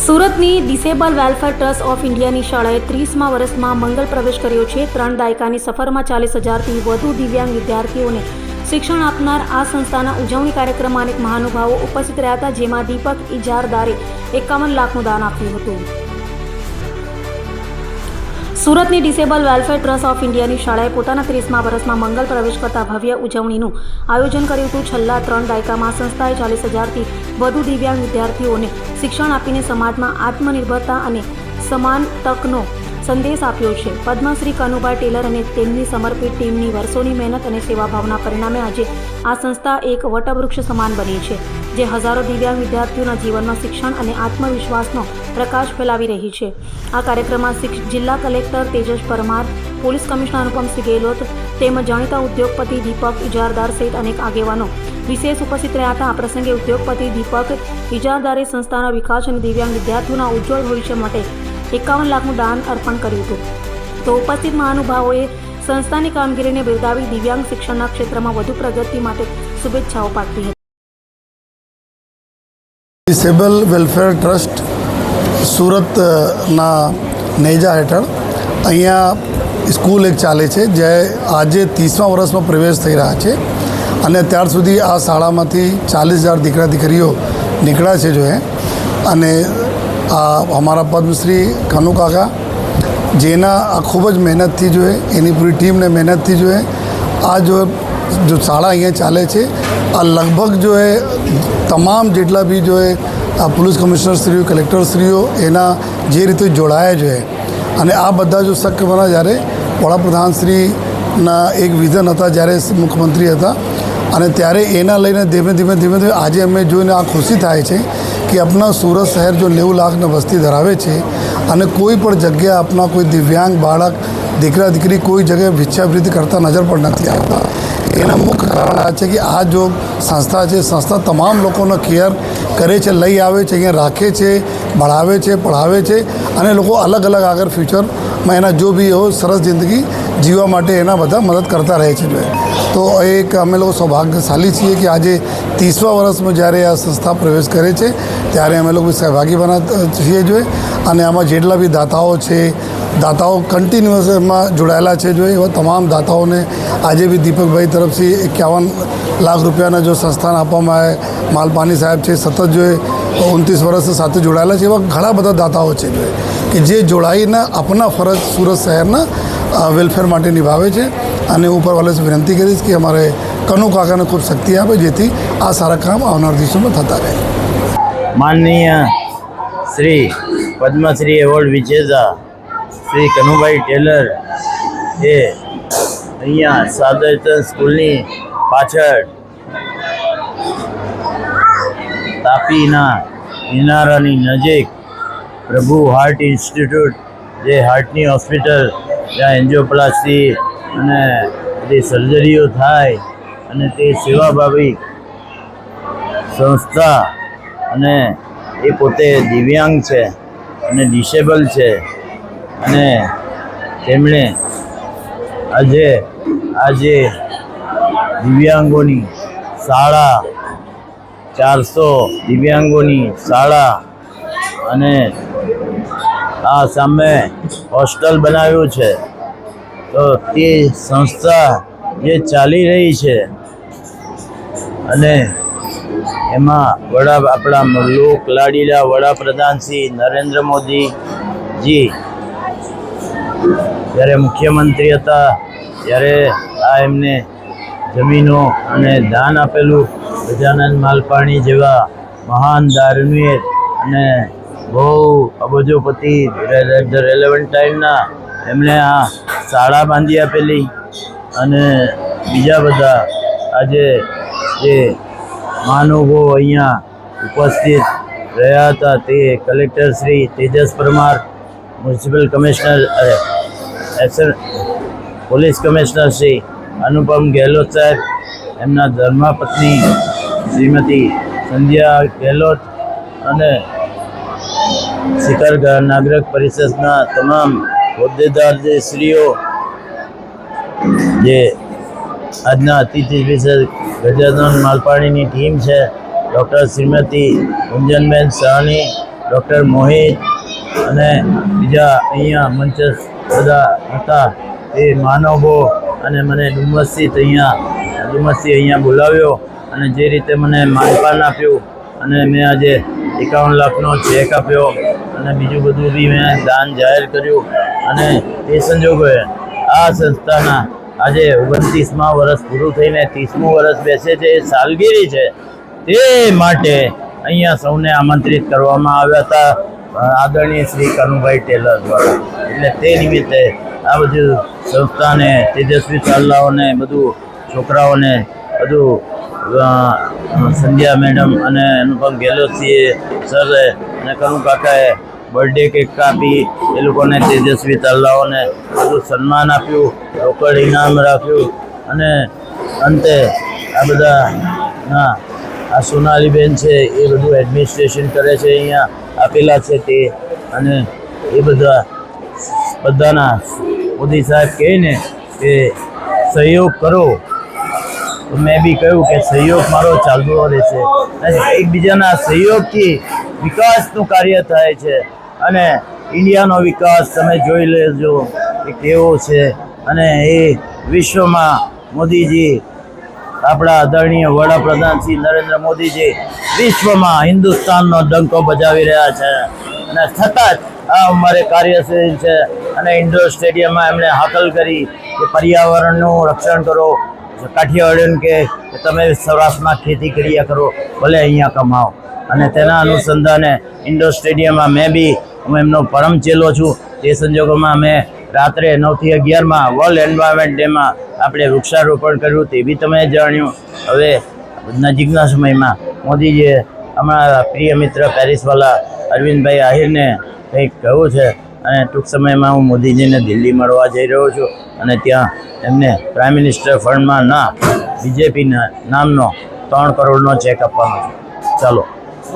સુરતની disable welfare trust of ઇન્ડિયાની શાળાએ 30મા વર્ષમાં મંગલ પ્રવેશ કર્યો છે। 3 દાયકાની સફરમાં 40,000થી વધુ દિવ્યાંગ વિદ્યાર્થીઓને શિક્ષણ આપનાર આ સંસ્થાના ઉજવણી કાર્યક્રમમાં અનેક મહાનુભાવો ઉપસ્થિત રહ્યા હતા, જેમાં દીપક ઇજારદારે 51 લાખનું દાન આપ્યું હતું। સુરતની ડિસેબલ વેલફેર ટ્રસ્ટ ઓફ ઇન્ડિયાની શાળાએ પોતાના 30મા વર્ષમાં મંગલ પ્રવેશ કરતા ભવ્ય ઉજવણીનું આયોજન કર્યું હતું। છેલ્લા 3 દાયકામાં સંસ્થાએ 40,000થી વધુ દિવ્યાંગ વિદ્યાર્થીઓને શિક્ષણ આપીને સમાજમાં આત્મનિર્ભરતા અને સમાન તકનો સંદેશ આપ્યો છે। પદ્મશ્રી કનુભાઈ ટેલર અને તેમની સમર્પિત ટીમની વર્ષોની મહેનત અને સેવાભાવના પરિણામે આજે આ સંસ્થા એક વટવૃક્ષ સમાન બની છે, જે હજારો દિવ્યાંગ વિદ્યાર્થીઓના જીવનમાં શિક્ષણ અને આત્મવિશ્વાસનો પ્રકાશ ફેલાવી રહી છે। આ કાર્યક્રમમાં જિલ્લા collector Tejas Parmar, police commissioner Anupamsinh Gehlot તેમજ જાણીતા ઉદ્યોગપતિ દીપક ઇજારદાર સહિત અનેક આગેવાનો વિશેષ ઉપસ્થિત રહ્યા હતા। આ પ્રસંગે ઉદ્યોગપતિ દીપક ઇજારદારે સંસ્થાના વિકાસ અને દિવ્યાંગ વિદ્યાર્થીઓના ઉજ્જવળ ભવિષ્ય માટે 51 લાખનું દાન અર્પણ કર્યું હતું। તો ઉપસ્થિત મહાનુભાવોએ સંસ્થાની કામગીરીને બિરદાવી દિવ્યાંગ શિક્ષણના ક્ષેત્રમાં વધુ પ્રગતિ માટે શુભેચ્છાઓ પાઠવી હતી। ડિસેબલ વેલફેર ટ્રસ્ટ સુરતના નેજા હેઠળ અહીંયા સ્કૂલ એક ચાલે છે, જે આજે 30મા વર્ષમાં પ્રવેશ થઈ રહ્યા છે અને ત્યાર સુધી આ શાળામાંથી 40,000 દીકરા દીકરીઓ નીકળ્યા છે જો અને हमारा पद्मश्री कनु काका जेना खूब ज मेहनत थी जो है एनी पूरी टीम ने मेहनत थी जो है आ जो शाला अँ चाले आ लगभग जो है तमाम जेटला भी जो है पुलिस कमिश्नर श्रीओ कलेक्टर श्रीओ एना जे रीते जोड़ाया जो है अने आ बधा जो शक्य बना जयरे वडाप्रधान श्रीना एक विजन था जयरे मुख्यमंत्री था અને ત્યારે એના લઈને ધીમે ધીમે આજે અમે જોઈને આ ખુશી થાય છે કે આપણા સુરત શહેર જો 90 લાખની વસ્તી ધરાવે છે અને કોઈ પણ જગ્યા આપણા કોઈ દિવ્યાંગ બાળક દીકરા દીકરી કોઈ જગ્યાએ ભિક્ષાવૃત્તિ કરતા નજર પણ નથી આવતા। એના મુખ્ય કારણ આ છે કે આ જો સંસ્થા છે, સંસ્થા તમામ લોકોનો કેર કરે છે, લઈ આવે છે, અહીંયા રાખે છે, ભણાવે છે, પઢાવે છે અને લોકો અલગ અલગ આગળ ફ્યુચરમાં એના જો બી એવો સરસ જિંદગી જીવવા માટે એના બધા મદદ કરતા રહે છે। તો એક અમે લોકો સૌભાગ્યશાળી છીએ કે આજે 30મા વર્ષમાં જ્યારે આ સંસ્થા પ્રવેશ કરે છે ત્યારે અમે લોકો સહભાગી બના છીએ જોઈએ અને આમાં જેટલા બી દાતાઓ છે, દાતાઓ કન્ટિન્યુઅસ એમાં જોડાયેલા છે જો એવા તમામ દાતાઓને આજે બી દીપકભાઈ તરફથી 51 લાખ રૂપિયાના જો સંસ્થાન આપવામાં આવે, માલપાની સાહેબ છે સતત જો 29 વર્ષ સાથે જોડાયેલા છે, એવા ઘણા બધા દાતાઓ છે જો કે જે જોડાઈને આપણા ફરજ સુરત શહેરના વેલફેર માટે નિભાવે છે અને ઉપરવાલે से विनती करीश कि हमारे कनु काका ने खूब शक्ति आपे जेथी आ सारा काम આવનાર દિવસોમાં થતા રહે। माननीय श्री पद्मश्री एवॉर्ड विजेता श्री कनुभाई टेलर એ અહીંયા સાદરતન સ્કૂલની પાછળ તાપીના કિનારાની નજીક પ્રભુ હાર્ટ ઇન્સ્ટિટ્યૂટ જે હાર્ટની હોસ્પિટલ જ્યાં એન્જિયોપ્લાસ્ટી અને બધી સર્જરીઓ થાય અને તે સેવાભાવી સંસ્થા અને એ પોતે દિવ્યાંગ છે અને ડિસેબલ છે અને તેમણે આજે દિવ્યાંગોની શાળા 400 દિવ્યાંગોની શાળા અને આ સામે હોસ્ટેલ બનાવ્યું છે। તો તે સંસ્થા જે ચાલી રહી છે અને એમાં આપણા લોક લાડીલા વડાપ્રધાન શ્રી નરેન્દ્ર મોદીજી જ્યારે મુખ્યમંત્રી હતા ત્યારે આ એમને જમીનો અને દાન આપેલું। ગજાનન માલપાણી જેવા મહાન દાર્શનિક અને બહુ અબજોપતિ રેલેવન્ટ ટાઈમના એમણે આ શાળા બાંધી આપેલી અને બીજા બધા આજે જે મહાનુભાવો અહીંયા ઉપસ્થિત રહ્યા હતા તે collector Shri Tejas Parmar, municipal commissioner police commissioner Shri Anupam Gehlot સાહેબ, એમના ધર્મપત્ની શ્રીમતી સંધ્યા ગેહલોત અને શિખર નાગરિક પરિષદના તમામ હોદ્દેદાર જે શ્રીઓ જે આજના અતિથિ વિશેષ ગજાનન માલપાણીની ટીમ છે, ડૉક્ટર શ્રીમતી ગુંજનબેન સાહની, ડૉક્ટર મોહિત અને બીજા અહીંયા મંચસ બધા હતા એ માનવો અને મને ડુમસથી અહીંયા બોલાવ્યો અને જે રીતે મને માનપાન આપ્યું અને મેં આજે 51 લાખનો ચેક આપ્યો અને બીજું બધું બી મેં દાન જાહેર કર્યું અને એ સંજોગોએ આ સંસ્થાના આજે 29મા વર્ષ પૂરું થઈને 30મું વર્ષ બેસે છે એ સાલગીરી છે તે માટે અહીંયા સૌને આમંત્રિત કરવામાં આવ્યા હતા આદરણીય શ્રી કનુભાઈ ટેલર દ્વારા. એટલે તે નિમિત્તે આ બધું સંસ્થાને તેજસ્વી ચાલ્લાઓને બધું છોકરાઓને બધું સંધ્યા મેડમ અને અનુપમ ગેહલોતજીએ સરે અને કનુ કાકાએ બર્થડે કેક કાપી એ લોકોને તેજસ્વી ચાલ્લાઓને બધું સન્માન આપ્યું, રોકડ ઇનામ રાખ્યું અને અંતે આ બધા આ સોનાલીબેન છે એ બધું એડમિનિસ્ટ્રેશન કરે છે અહીંયા આપેલા છે તે અને એ બધાના મોદી સાહેબ કહે ને કે સહયોગ કરો તો મેં બી કહ્યું કે સહયોગ મારો ચાલતો રહેશે. એકબીજાના સહયોગથી વિકાસનું કાર્ય થાય છે અને ઇન્ડિયાનો વિકાસ તમે જોઈ લેજો કે કેવો છે અને એ વિશ્વમાં મોદીજી આપણા આદરણીય વડાપ્રધાન શ્રી નરેન્દ્ર મોદીજી વિશ્વમાં હિન્દુસ્તાનનો ડંકો બજાવી રહ્યા છે અને સતત આ અમારે કાર્યશીલ છે અને ઇન્ડોર સ્ટેડિયમમાં એમણે હાકલ કરી કે પર્યાવરણનું રક્ષણ કરો. કાઠિયાવાડીને કે તમે સૌરાષ્ટ્રમાં ખેતી કર્યા કરો, ભલે અહીંયા કમાઓ અને તેના અનુસંધાને ઇન્ડોર સ્ટેડિયમમાં મેં બી હું એમનો પરમ ચેલો છું. તે સંજોગોમાં મેં રાત્રે 9 થી 11માં વર્લ્ડ એન્વાયરમેન્ટ ડેમાં આપણે વૃક્ષારોપણ કર્યું તે બી તમે જાણ્યું. હવે નજીકના સમયમાં મોદીજીએ અમારા પ્રિય મિત્ર પેરિસવાલા અરવિંદભાઈ આહિરને કંઈક કહ્યું છે અને ટૂંક સમયમાં હું મોદીજીને દિલ્હી મળવા જઈ રહ્યો છું અને ત્યાં એમને પ્રાઇમ મિનિસ્ટર ફંડમાં બીજેપીના નામનો 3 કરોડનો ચેક આપવાનો છે. ચાલો.